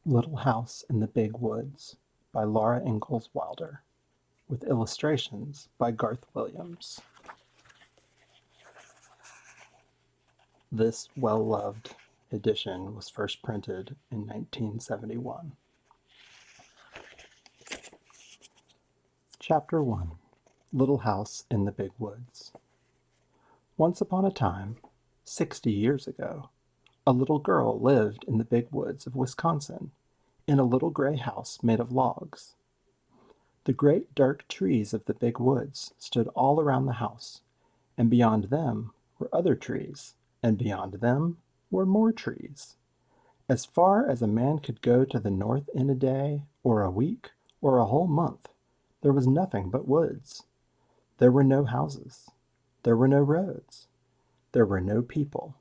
Little House in the Big Woods by Laura Ingalls Wilder, with illustrations by Garth Williams. This well-loved edition was first printed in 1971. Chapter 1. Little House in the Big Woods. Once upon a time, 60 years ago, a little girl lived in the big woods of Wisconsin in a little gray house made of logs. The great dark trees of the big woods stood all around the house, and beyond them were other trees, and beyond them were more trees. As far as a man could go to the north in a day, or a week, or a whole month, there was nothing but woods. There were no houses. There were no roads. There were no people.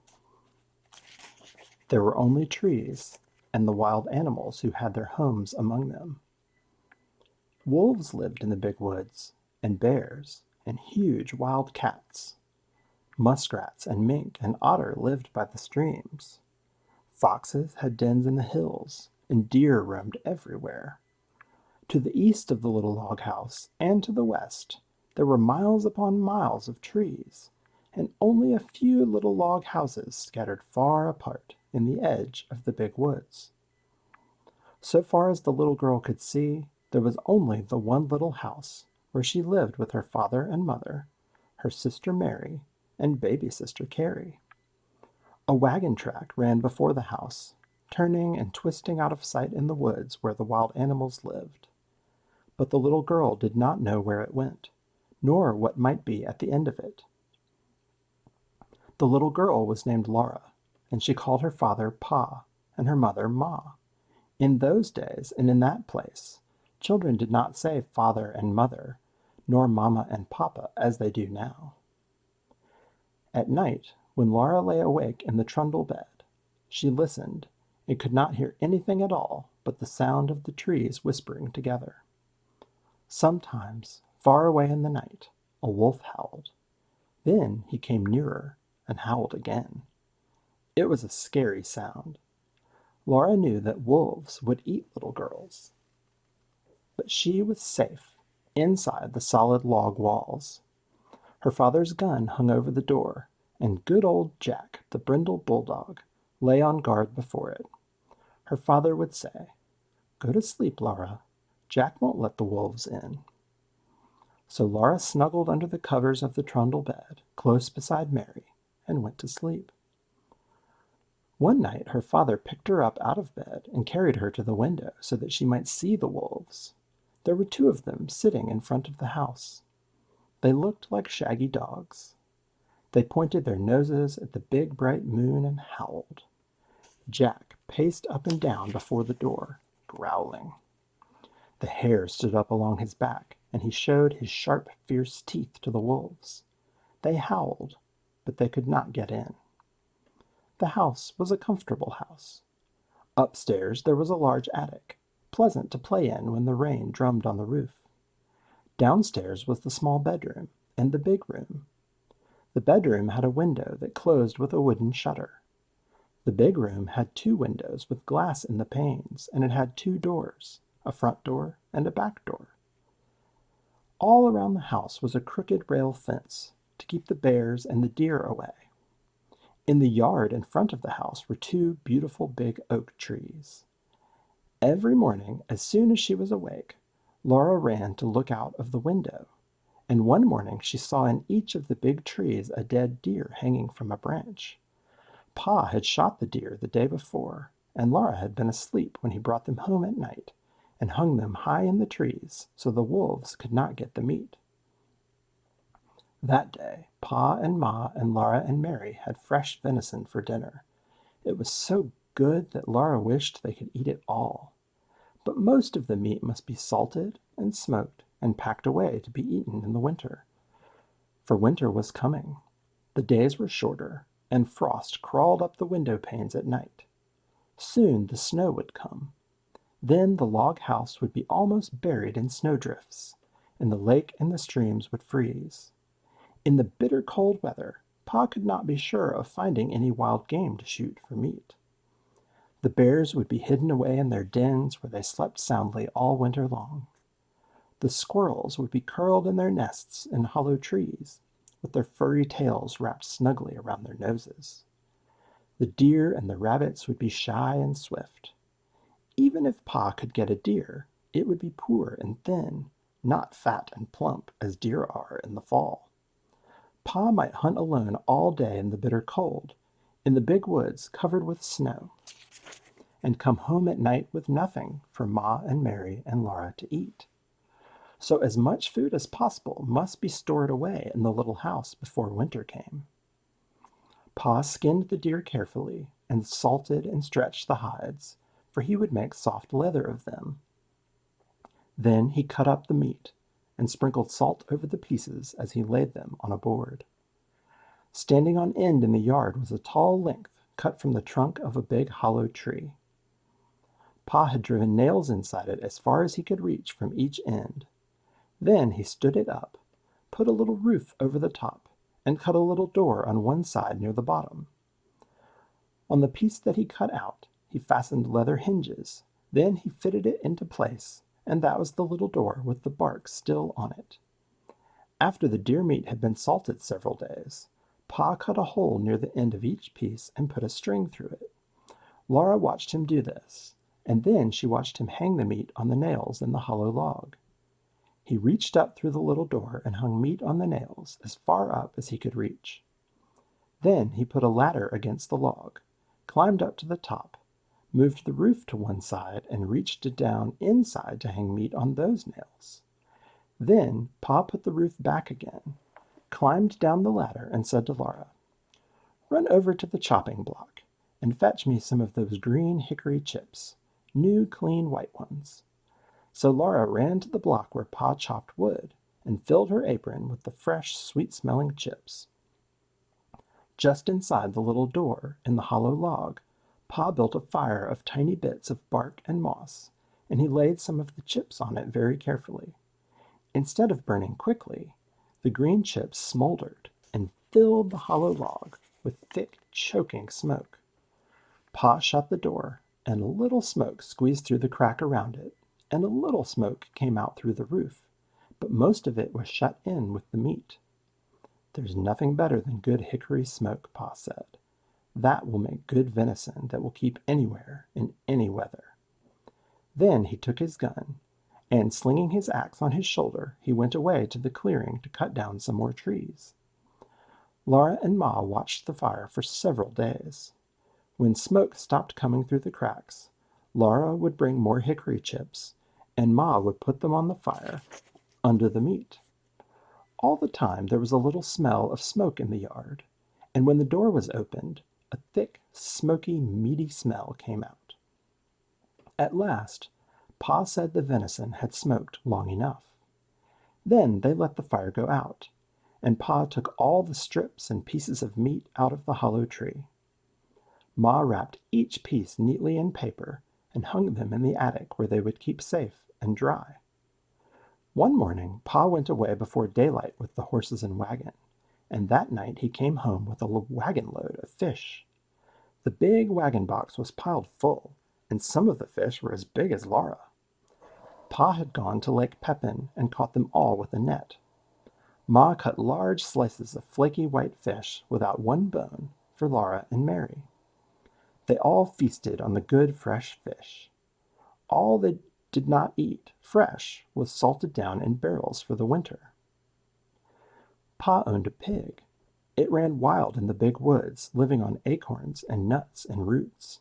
There were only trees, and the wild animals who had their homes among them. Wolves lived in the big woods, and bears, and huge wild cats. Muskrats and mink and otter lived by the streams. Foxes had dens in the hills, and deer roamed everywhere. To the east of the little log house, and to the west, there were miles upon miles of trees, and only a few little log houses scattered far apart in the edge of the big woods. So far as the little girl could see, there was only the one little house, where she lived with her father and mother, her sister Mary, and baby sister Carrie. A wagon track ran before the house, turning and twisting out of sight in the woods where the wild animals lived. But the little girl did not know where it went, nor what might be at the end of it. The little girl was named Laura, and she called her father Pa, and her mother Ma. In those days, and in that place, children did not say father and mother, nor mamma and papa, as they do now. At night, when Laura lay awake in the trundle bed, she listened, and could not hear anything at all but the sound of the trees whispering together. Sometimes, far away in the night, a wolf howled. Then he came nearer and howled again. It was a scary sound. Laura knew that wolves would eat little girls. But she was safe inside the solid log walls. Her father's gun hung over the door, and good old Jack, the brindle bulldog, lay on guard before it. Her father would say, "Go to sleep, Laura. Jack won't let the wolves in." So Laura snuggled under the covers of the trundle bed, close beside Mary, and went to sleep. One night her father picked her up out of bed and carried her to the window so that she might see the wolves. There were two of them sitting in front of the house. They looked like shaggy dogs. They pointed their noses at the big bright moon and howled. Jack paced up and down before the door, growling. The hair stood up along his back, and he showed his sharp, fierce teeth to the wolves. They howled, but they could not get in. The house was a comfortable house. Upstairs there was a large attic, pleasant to play in when the rain drummed on the roof. Downstairs was the small bedroom and the big room. The bedroom had a window that closed with a wooden shutter. The big room had two windows with glass in the panes, and it had two doors, a front door and a back door. All around the house was a crooked rail fence to keep the bears and the deer away. In the yard in front of the house were two beautiful big oak trees. Every morning, as soon as she was awake, Laura ran to look out of the window, and one morning she saw in each of the big trees a dead deer hanging from a branch. Pa had shot the deer the day before, and Laura had been asleep when he brought them home at night and hung them high in the trees so the wolves could not get the meat. That day, Pa and Ma and Laura and Mary had fresh venison for dinner. It was so good that Laura wished they could eat it all. But most of the meat must be salted and smoked and packed away to be eaten in the winter. For winter was coming. The days were shorter, and frost crawled up the window panes at night. Soon the snow would come. Then the log house would be almost buried in snowdrifts, and the lake and the streams would freeze. In the bitter cold weather, Pa could not be sure of finding any wild game to shoot for meat. The bears would be hidden away in their dens where they slept soundly all winter long. The squirrels would be curled in their nests in hollow trees, with their furry tails wrapped snugly around their noses. The deer and the rabbits would be shy and swift. Even if Pa could get a deer, it would be poor and thin, not fat and plump as deer are in the fall. Pa might hunt alone all day in the bitter cold, in the big woods covered with snow, and come home at night with nothing for Ma and Mary and Laura to eat. So as much food as possible must be stored away in the little house before winter came. Pa skinned the deer carefully and salted and stretched the hides, for he would make soft leather of them. Then he cut up the meat and sprinkled salt over the pieces as he laid them on a board. Standing on end in the yard was a tall length cut from the trunk of a big hollow tree. Pa had driven nails inside it as far as he could reach from each end. Then he stood it up, put a little roof over the top, and cut a little door on one side near the bottom. On the piece that he cut out, he fastened leather hinges. Then he fitted it into place, and that was the little door with the bark still on it. After the deer meat had been salted several days, Pa cut a hole near the end of each piece and put a string through it. Laura watched him do this, and then she watched him hang the meat on the nails in the hollow log. He reached up through the little door and hung meat on the nails as far up as he could reach. Then he put a ladder against the log, climbed up to the top, moved the roof to one side, and reached it down inside to hang meat on those nails. Then Pa put the roof back again, climbed down the ladder, and said to Laura, "Run over to the chopping block and fetch me some of those green hickory chips, new clean white ones." So Laura ran to the block where Pa chopped wood and filled her apron with the fresh, sweet-smelling chips. Just inside the little door in the hollow log, Pa built a fire of tiny bits of bark and moss, and he laid some of the chips on it very carefully. Instead of burning quickly, the green chips smoldered and filled the hollow log with thick, choking smoke. Pa shut the door, and a little smoke squeezed through the crack around it, and a little smoke came out through the roof, but most of it was shut in with the meat. "There's nothing better than good hickory smoke," Pa said. "That will make good venison that will keep anywhere in any weather." Then he took his gun, and slinging his axe on his shoulder, he went away to the clearing to cut down some more trees. Laura and Ma watched the fire for several days. When smoke stopped coming through the cracks, Laura would bring more hickory chips, and Ma would put them on the fire under the meat. All the time there was a little smell of smoke in the yard, and when the door was opened, a thick, smoky, meaty smell came out. At last, Pa said the venison had smoked long enough. Then they let the fire go out, and Pa took all the strips and pieces of meat out of the hollow tree. Ma wrapped each piece neatly in paper and hung them in the attic where they would keep safe and dry. One morning Pa went away before daylight with the horses and wagon, and that night he came home with a wagon load of fish. The big wagon box was piled full, and some of the fish were as big as Laura. Pa had gone to Lake Pepin and caught them all with a net. Ma cut large slices of flaky white fish without one bone for Laura and Mary. They all feasted on the good fresh fish. All they did not eat fresh was salted down in barrels for the winter. Pa owned a pig. It ran wild in the big woods, living on acorns and nuts and roots.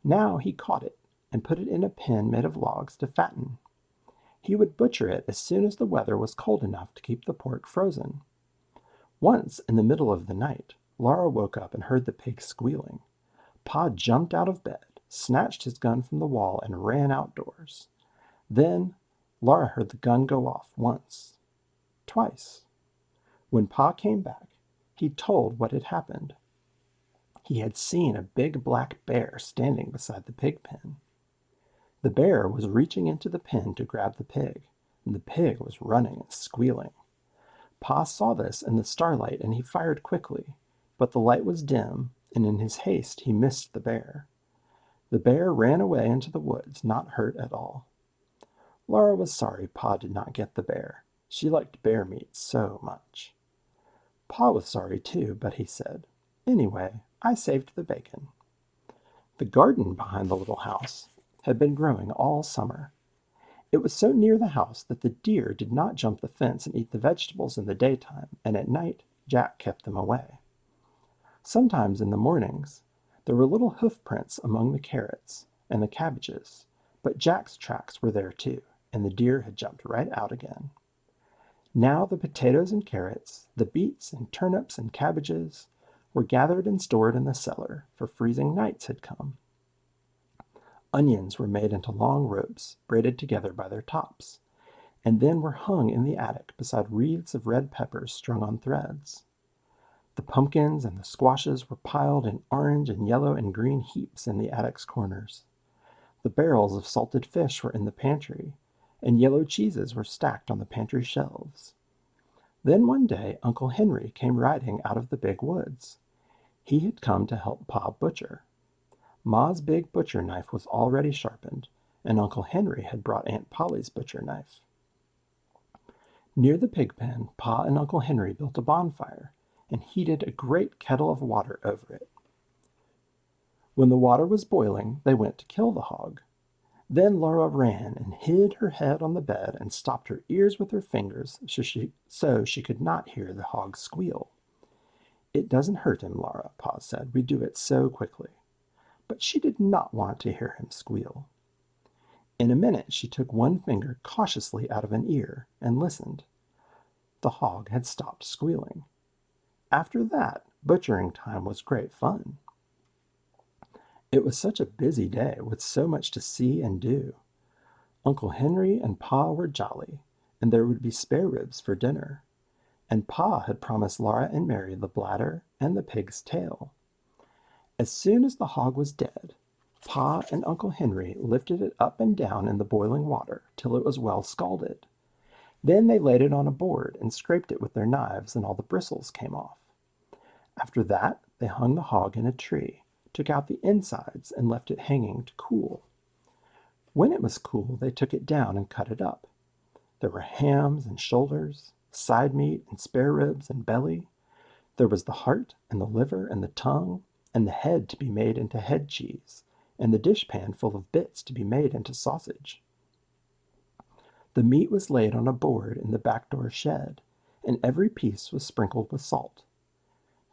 Now he caught it and put it in a pen made of logs to fatten. He would butcher it as soon as the weather was cold enough to keep the pork frozen. Once, in the middle of the night, Laura woke up and heard the pig squealing. Pa jumped out of bed, snatched his gun from the wall, and ran outdoors. Then Laura heard the gun go off once, twice. When Pa came back, he told what had happened. He had seen a big black bear standing beside the pig pen. The bear was reaching into the pen to grab the pig, and the pig was running and squealing. Pa saw this in the starlight, and he fired quickly, but the light was dim, and in his haste he missed the bear. The bear ran away into the woods, not hurt at all. Laura was sorry Pa did not get the bear. She liked bear meat so much. Pa was sorry too, but he said, "Anyway, I saved the bacon." The garden behind the little house had been growing all summer. It was so near the house that the deer did not jump the fence and eat the vegetables in the daytime, and at night Jack kept them away. Sometimes in the mornings there were little hoof prints among the carrots and the cabbages, but Jack's tracks were there too, and the deer had jumped right out again. Now the potatoes and carrots, the beets and turnips and cabbages, were gathered and stored in the cellar, for freezing nights had come. Onions were made into long ropes, braided together by their tops, and then were hung in the attic beside wreaths of red peppers strung on threads. The pumpkins and the squashes were piled in orange and yellow and green heaps in the attic's corners. The barrels of salted fish were in the pantry, and yellow cheeses were stacked on the pantry shelves. Then one day Uncle Henry came riding out of the big woods. He had come to help Pa butcher. Ma's big butcher knife was already sharpened, and Uncle Henry had brought Aunt Polly's butcher knife. Near the pig pen, Pa and Uncle Henry built a bonfire and heated a great kettle of water over it. When the water was boiling, they went to kill the hog. Then Laura ran and hid her head on the bed and stopped her ears with her fingers so she could not hear the hog squeal. "It doesn't hurt him, Laura," Pa said. "We do it so quickly." But she did not want to hear him squeal. In a minute she took one finger cautiously out of an ear and listened. The hog had stopped squealing. After that, butchering time was great fun. It was such a busy day with so much to see and do. Uncle Henry and Pa were jolly, and there would be spare ribs for dinner. And Pa had promised Laura and Mary the bladder and the pig's tail. As soon as the hog was dead, Pa and Uncle Henry lifted it up and down in the boiling water till it was well scalded. Then they laid it on a board and scraped it with their knives, and all the bristles came off. After that, they hung the hog in a tree, took out the insides, and left it hanging to cool. When it was cool, they took it down and cut it up. There were hams and shoulders, side meat and spare ribs and belly. There was the heart and the liver and the tongue, and the head to be made into head cheese, and the dishpan full of bits to be made into sausage. The meat was laid on a board in the back door shed, and every piece was sprinkled with salt.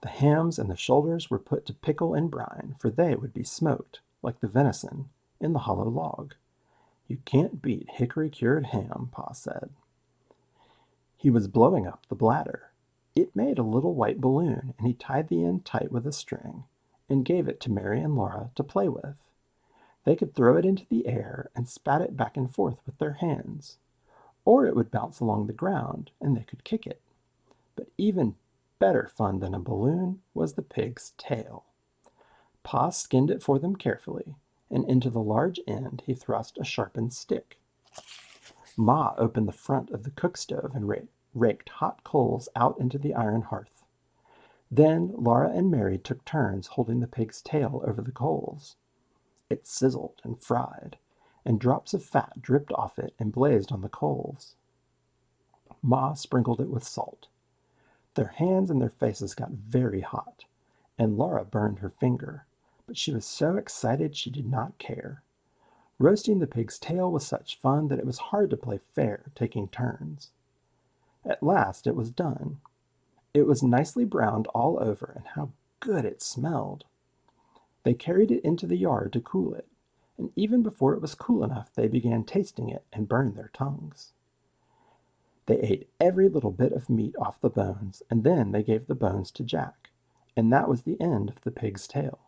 The hams and the shoulders were put to pickle and brine, for they would be smoked, like the venison, in the hollow log. "You can't beat hickory-cured ham," Pa said. He was blowing up the bladder. It made a little white balloon, and he tied the end tight with a string, and gave it to Mary and Laura to play with. They could throw it into the air and spat it back and forth with their hands, or it would bounce along the ground, and they could kick it. But even better fun than a balloon was the pig's tail. Pa skinned it for them carefully, and into the large end he thrust a sharpened stick. Ma opened the front of the cook stove and raked hot coals out into the iron hearth. Then Laura and Mary took turns holding the pig's tail over the coals. It sizzled and fried, and drops of fat dripped off it and blazed on the coals. Ma sprinkled it with salt. Their hands and their faces got very hot, and Laura burned her finger, but she was so excited she did not care. Roasting the pig's tail was such fun that it was hard to play fair, taking turns. At last it was done. It was nicely browned all over, and how good it smelled! They carried it into the yard to cool it, and even before it was cool enough they began tasting it and burned their tongues. They ate every little bit of meat off the bones, and then they gave the bones to Jack, and that was the end of the pig's tail.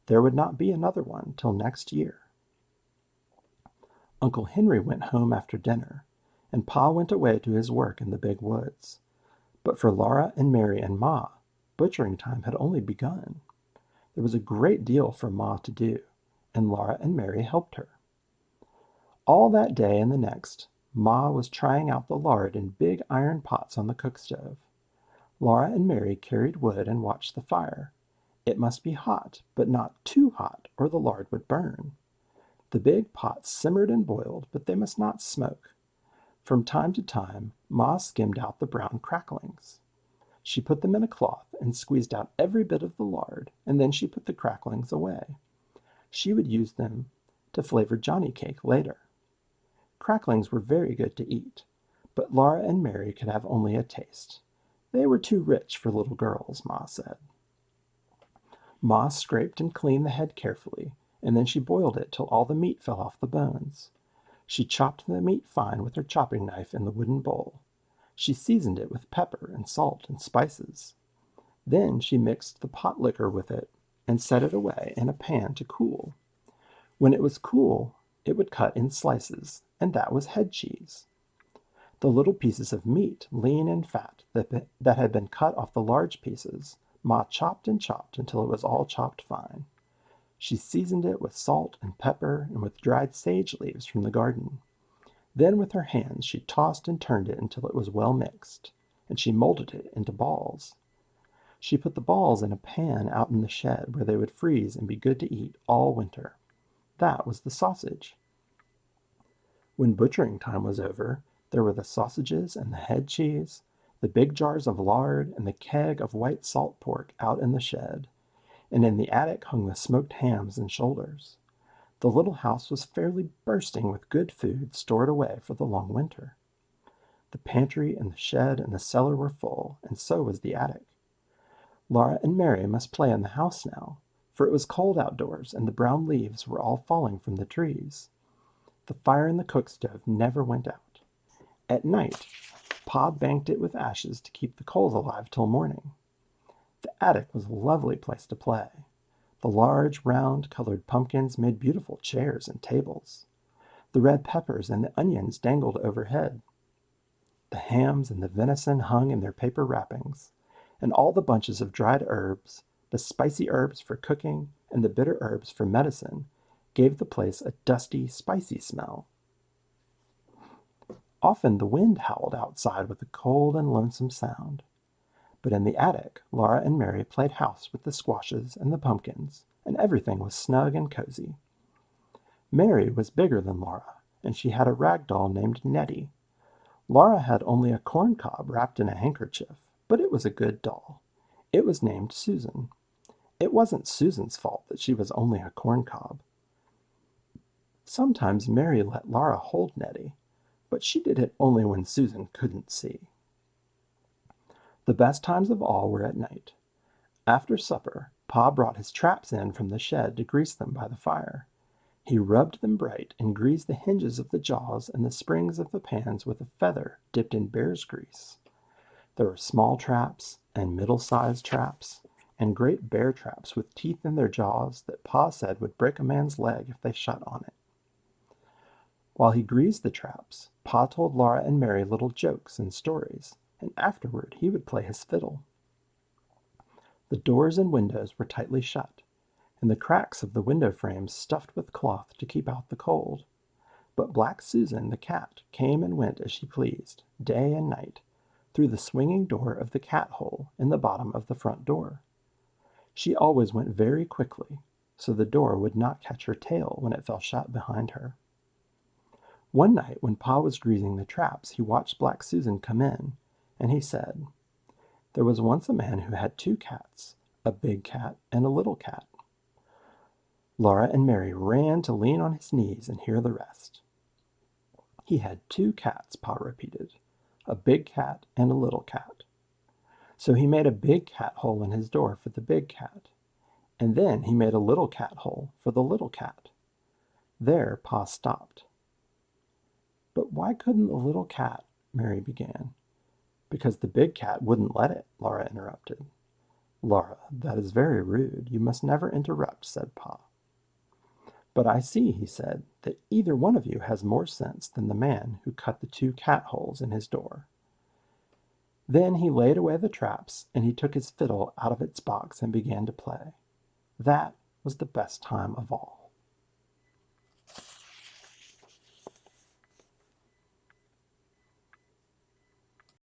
There would not be another one till next year. Uncle Henry went home after dinner, and Pa went away to his work in the big woods. But for Laura and Mary and Ma, butchering time had only begun. There was a great deal for Ma to do, and Laura and Mary helped her. All that day and the next, Ma was trying out the lard in big iron pots on the cook stove. Laura and Mary carried wood and watched the fire, It must be hot, but not too hot, or the lard would burn. The big pots simmered and boiled, but they must not smoke. From time to time, Ma skimmed out the brown cracklings. She put them in a cloth and squeezed out every bit of the lard, and then she put the cracklings away. She would use them to flavor Johnny cake later. Cracklings were very good to eat, but Laura and Mary could have only a taste. They were too rich for little girls, Ma said. Ma scraped and cleaned the head carefully, and then she boiled it till all the meat fell off the bones. She chopped the meat fine with her chopping knife in the wooden bowl. She seasoned it with pepper and salt and spices. Then she mixed the pot liquor with it and set it away in a pan to cool. When it was cool, it would cut in slices, and that was head cheese. The little pieces of meat, lean and fat, that had been cut off the large pieces, Ma chopped and chopped until it was all chopped fine. She seasoned it with salt and pepper and with dried sage leaves from the garden. Then with her hands she tossed and turned it until it was well mixed, and she molded it into balls. She put the balls in a pan out in the shed where they would freeze and be good to eat all winter. That was the sausage. When butchering time was over, there were the sausages and the head cheese, the big jars of lard, and the keg of white salt pork out in the shed, and in the attic hung the smoked hams and shoulders. The little house was fairly bursting with good food stored away for the long winter. The pantry and the shed and the cellar were full, and so was the attic. Laura and Mary must play in the house now, for it was cold outdoors and the brown leaves were all falling from the trees. The fire in the cook stove never went out. At night, Pa banked it with ashes to keep the coals alive till morning. The attic was a lovely place to play. The large, round, colored pumpkins made beautiful chairs and tables. The red peppers and the onions dangled overhead. The hams and the venison hung in their paper wrappings, and all the bunches of dried herbs, the spicy herbs for cooking and the bitter herbs for medicine, gave the place a dusty, spicy smell. Often the wind howled outside with a cold and lonesome sound. But in the attic, Laura and Mary played house with the squashes and the pumpkins, and everything was snug and cozy. Mary was bigger than Laura, and she had a rag doll named Nettie. Laura had only a corn cob wrapped in a handkerchief, but it was a good doll. It was named Susan. It wasn't Susan's fault that she was only a corn cob. Sometimes Mary let Laura hold Nettie, but she did it only when Susan couldn't see. The best times of all were at night. After supper, Pa brought his traps in from the shed to grease them by the fire. He rubbed them bright and greased the hinges of the jaws and the springs of the pans with a feather dipped in bear's grease. There were small traps and middle-sized traps and great bear traps with teeth in their jaws that Pa said would break a man's leg if they shut on it. While he greased the traps, Pa told Laura and Mary little jokes and stories, and afterward he would play his fiddle. The doors and windows were tightly shut, and the cracks of the window frames stuffed with cloth to keep out the cold. But Black Susan, the cat, came and went as she pleased, day and night, through the swinging door of the cat hole in the bottom of the front door. She always went very quickly, so the door would not catch her tail when it fell shut behind her. One night when Pa was greasing the traps, he watched Black Susan come in, and he said, "There was once a man who had two cats, a big cat and a little cat." Laura and Mary ran to lean on his knees and hear the rest. "He had two cats," Pa repeated, "a big cat and a little cat. So he made a big cat hole in his door for the big cat, and then he made a little cat hole for the little cat." There Pa stopped. "But why couldn't the little cat—" Mary began. "Because the big cat wouldn't let it," Laura interrupted. "Laura, that is very rude. You must never interrupt," said Pa. "But I see," he said, "that either one of you has more sense than the man who cut the two cat holes in his door." Then he laid away the traps, and he took his fiddle out of its box and began to play. That was the best time of all.